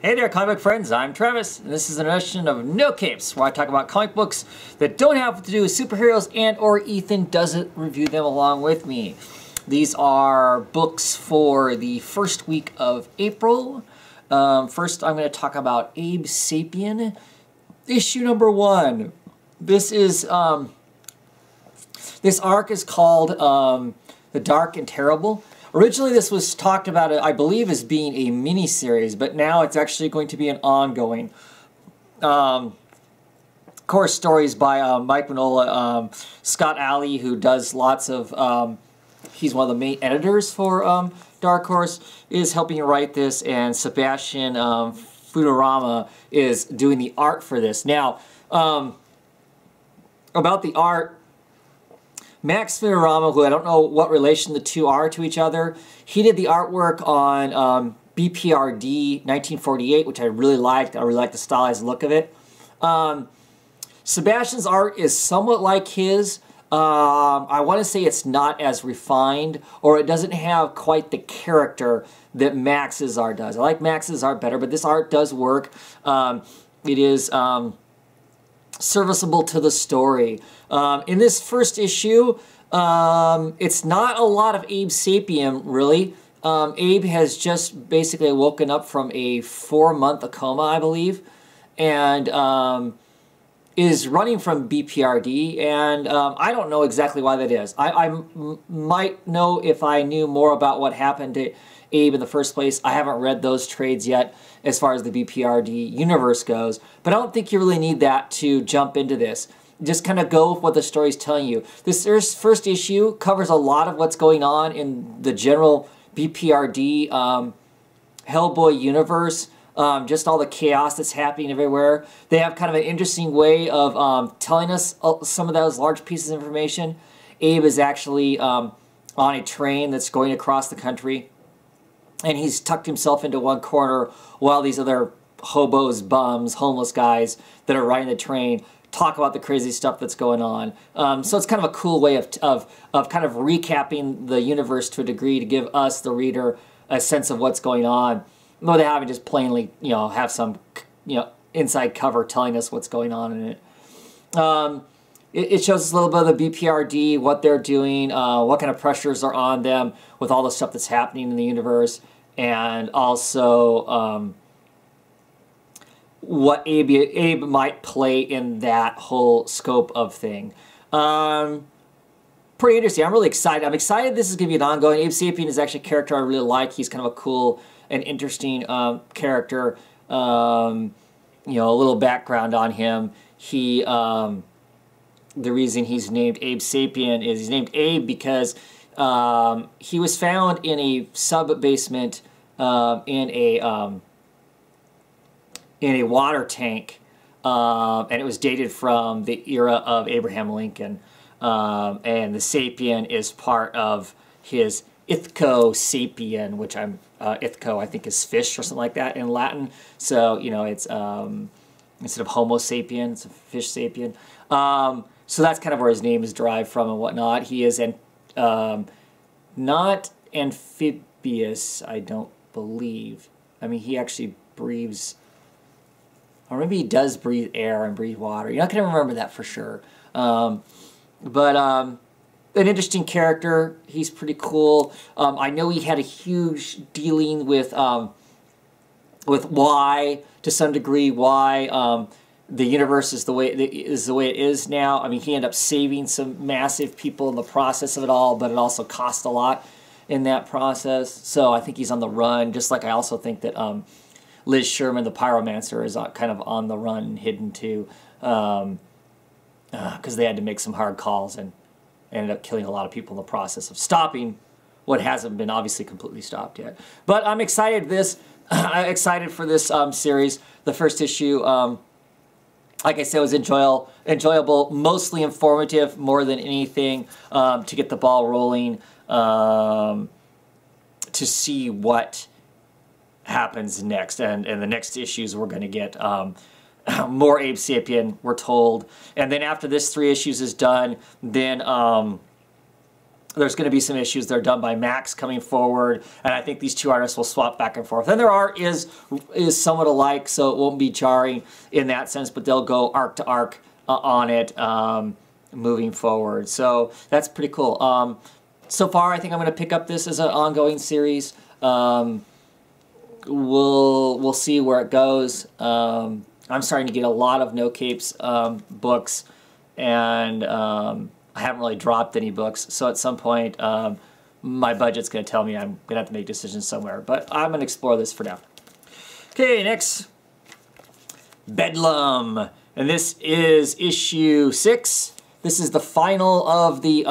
Hey there, comic book friends, I'm Travis, and this is an edition of No Capes, where I talk about comic books that don't have to do with superheroes and or Ethan doesn't review them along with me. These are books for the first week of April. First, I'm going to talk about Abe Sapien, issue number 1. This is, this arc is called The Dark and Terrible. Originally, this was talked about, I believe, as being a mini-series, but now it's actually going to be an ongoing. Of course, stories by Mike Mignola, Scott Alley, who does lots of, he's one of the main editors for Dark Horse, is helping write this, and Sebastian Futurama is doing the art for this. Now, about the art, Max Futurama, who I don't know what relation the two are to each other, he did the artwork on BPRD 1948, which I really liked. I really liked the stylized look of it. Sebastian's art is somewhat like his. I want to say it's not as refined, or it doesn't have quite the character that Max's art does. I like Max's art better, but this art does work. It is serviceable to the story. In this first issue, it's not a lot of Abe Sapien, really. Abe has just basically woken up from a 4-month coma, I believe, and is running from BPRD, and I don't know exactly why that is. I might know if I knew more about what happened to Abe in the first place. I haven't read those trades yet as far as the BPRD universe goes, but I don't think you really need that to jump into this. Just kind of go with what the story's telling you. This first issue covers a lot of what's going on in the general BPRD Hellboy universe, just all the chaos that's happening everywhere. They have kind of an interesting way of telling us some of those large pieces of information. Abe is actually on a train that's going across the country, and he's tucked himself into one corner while these other hobos, bums, homeless guys that are riding the train talk about the crazy stuff that's going on. So it's kind of a cool way of kind of recapping the universe to a degree to give us, the reader, a sense of what's going on, without having just plainly, have some, inside cover telling us what's going on in it. It shows us a little bit of the BPRD, what they're doing, what kind of pressures are on them with all the stuff that's happening in the universe, and also what Abe might play in that whole scope of thing. Pretty interesting. I'm really excited. I'm excited this is going to be an ongoing. Abe Sapien is actually a character I really like. He's kind of a cool and interesting character. A little background on him. He... the reason he's named Abe Sapien is he's named Abe because he was found in a sub-basement in a water tank, and it was dated from the era of Abraham Lincoln. And the Sapien is part of his Ithco Sapien, which Ithco I think is fish or something like that in Latin. So, it's instead of Homo sapien, it's a fish sapien. So that's kind of where his name is derived from and whatnot. He is not amphibious, I don't believe. I mean, he actually breathes, or maybe he does breathe air and breathe water. You're not going to remember that for sure. But an interesting character. He's pretty cool. I know he had a huge dealing with why, to some degree, why the universe is the way it is now. I mean, he ended up saving some massive people in the process of it all, but it also cost a lot in that process. So I think he's on the run, just like I also think that Liz Sherman, the pyromancer, is kind of on the run, hidden too, because they had to make some hard calls and ended up killing a lot of people in the process of stopping what hasn't been obviously completely stopped yet. But I'm excited I'm excited for this series. The first issue, like I said, was enjoyable, mostly informative more than anything, to get the ball rolling, to see what happens next. And the next issues we're going to get more Abe Sapien, we're told. And then after this 3 issues is done, then there's going to be some issues that are done by Max coming forward, and I think these two artists will swap back and forth. And their art is somewhat alike, so it won't be jarring in that sense, but they'll go arc to arc on it moving forward. So that's pretty cool. So far, I think I'm going to pick up this as an ongoing series. We'll see where it goes. I'm starting to get a lot of No Capes books, and I haven't really dropped any books. So at some point, my budget's going to tell me I'm going to have to make decisions somewhere. But I'm going to explore this for now. Okay, next, Bedlam, and this is issue 6. This is the final of the.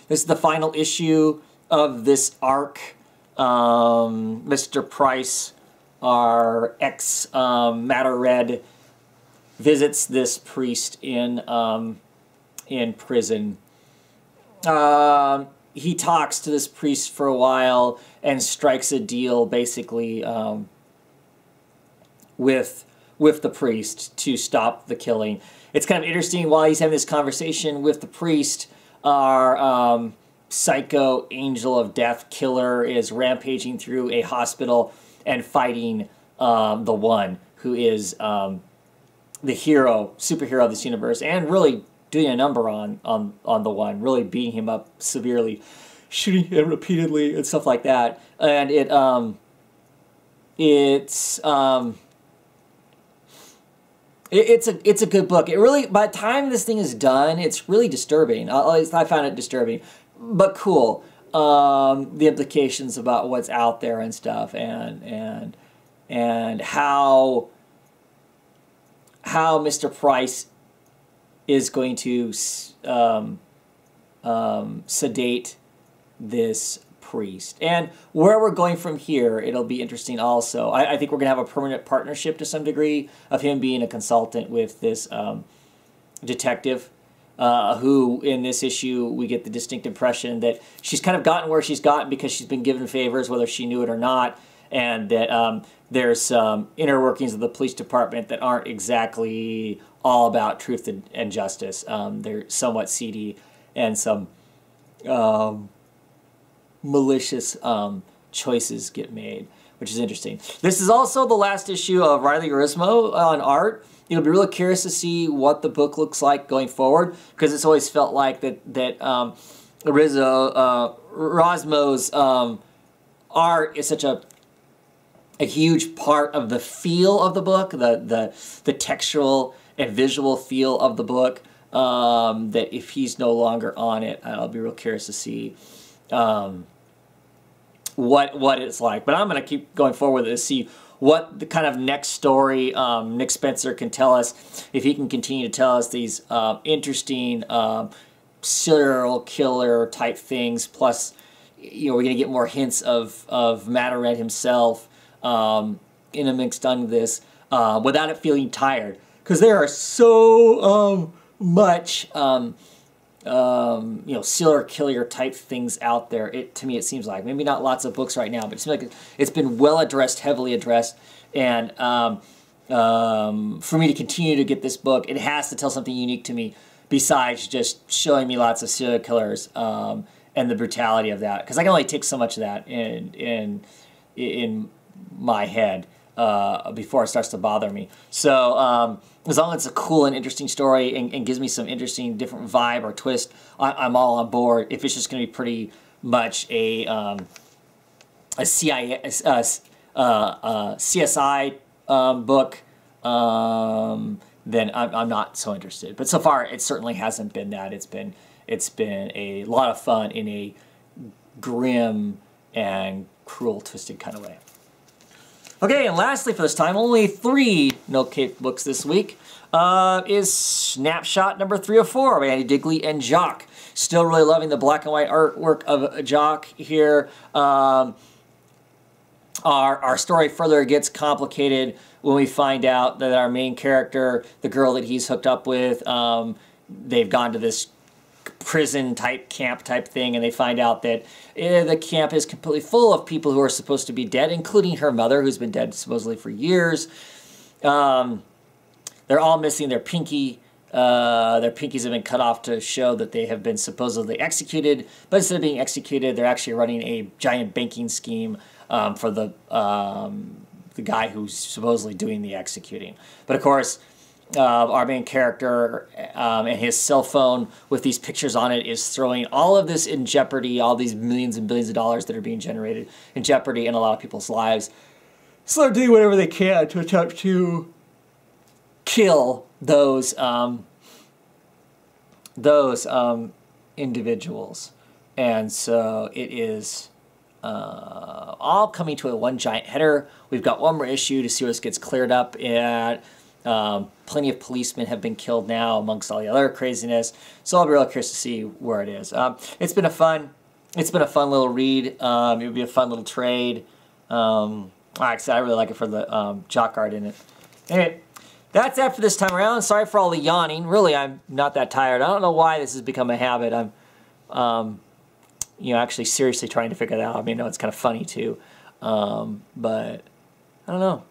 This is the final issue of this arc. Mr. Price, our ex-Matter Red, visits this priest in prison. He talks to this priest for a while and strikes a deal, basically, with the priest to stop the killing. It's kind of interesting, while he's having this conversation with the priest, our psycho angel of death killer is rampaging through a hospital and fighting the One, who is the superhero of this universe, and really doing a number on the One, really beating him up severely, shooting him repeatedly and stuff like that. And it's a good book. It really, by the time this thing is done, it's really disturbing. At least I found it disturbing, but cool. The implications about what's out there and stuff, and how Mr. Price is going to sedate this priest, and where we're going from here. It'll be interesting also. I think we're going to have a permanent partnership to some degree of him being a consultant with this detective, who in this issue we get the distinct impression that she's kind of gotten where she's gotten because she's been given favors, whether she knew it or not, and that there's some inner workings of the police department that aren't exactly all about truth and justice. They're somewhat seedy, and some malicious choices get made, which is interesting. This is also the last issue of Riley Rismo on art. It'll be really curious to see what the book looks like going forward, because it's always felt like that Rosmo's art is such a huge part of the feel of the book, the textual and visual feel of the book, that if he's no longer on it, I'll be real curious to see what it's like. But I'm going to keep going forward to see what the kind of next story Nick Spencer can tell us, if he can continue to tell us these interesting serial killer type things. Plus, we're going to get more hints of Matter Red himself in a mixed on this, without it feeling tired, because there are so much serial killer type things out there. To me, it seems like, maybe not lots of books right now, but it seems like it's been well addressed, heavily addressed, and for me to continue to get this book, it has to tell something unique to me besides just showing me lots of serial killers and the brutality of that, because I can only take so much of that in my head before it starts to bother me. So as long as it's a cool and interesting story and gives me some interesting different vibe or twist, I'm all on board. If it's just going to be pretty much a CSI book, then I'm not so interested. But so far, it certainly hasn't been that. It's been a lot of fun in a grim and cruel, twisted kind of way. Okay, and lastly for this time, only 3 No Cape books this week, is Snapshot number 304 by Andy Digley and Jock. Still really loving the black and white artwork of Jock here. Our story further gets complicated when we find out that our main character, the girl that he's hooked up with, they've gone to this prison type camp type thing, and they find out that the camp is completely full of people who are supposed to be dead, including her mother, who's been dead supposedly for years. They're all missing their pinky. Their pinkies have been cut off to show that they have been supposedly executed, but instead of being executed, they're actually running a giant banking scheme for the guy who's supposedly doing the executing. But of course, our main character and his cell phone with these pictures on it is throwing all of this in jeopardy, all these millions and billions of dollars that are being generated in jeopardy in a lot of people's lives. So they're doing whatever they can to attempt to kill those individuals. And so it is all coming to a one giant header. We've got one more issue to see what this gets cleared up, and plenty of policemen have been killed now amongst all the other craziness. So I'll be real curious to see where it is. It's been a fun little read. It would be a fun little trade. Like I said, I really like it for the jock art in it. Anyway, that's it for this time around. Sorry for all the yawning. Really, I'm not that tired. I don't know why this has become a habit. I'm, actually seriously trying to figure that out. I mean, I know it's kind of funny too, but I don't know.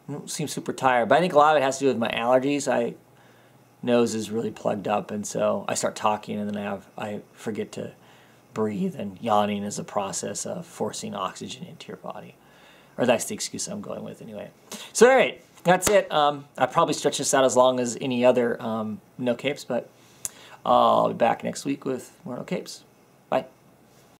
I don't seem super tired, but I think a lot of it has to do with my allergies. My nose is really plugged up, and so I start talking, and then I forget to breathe, and yawning is a process of forcing oxygen into your body. Or that's the excuse I'm going with anyway. So all right, that's it. I'll probably stretch this out as long as any other No Capes, but I'll be back next week with more No Capes.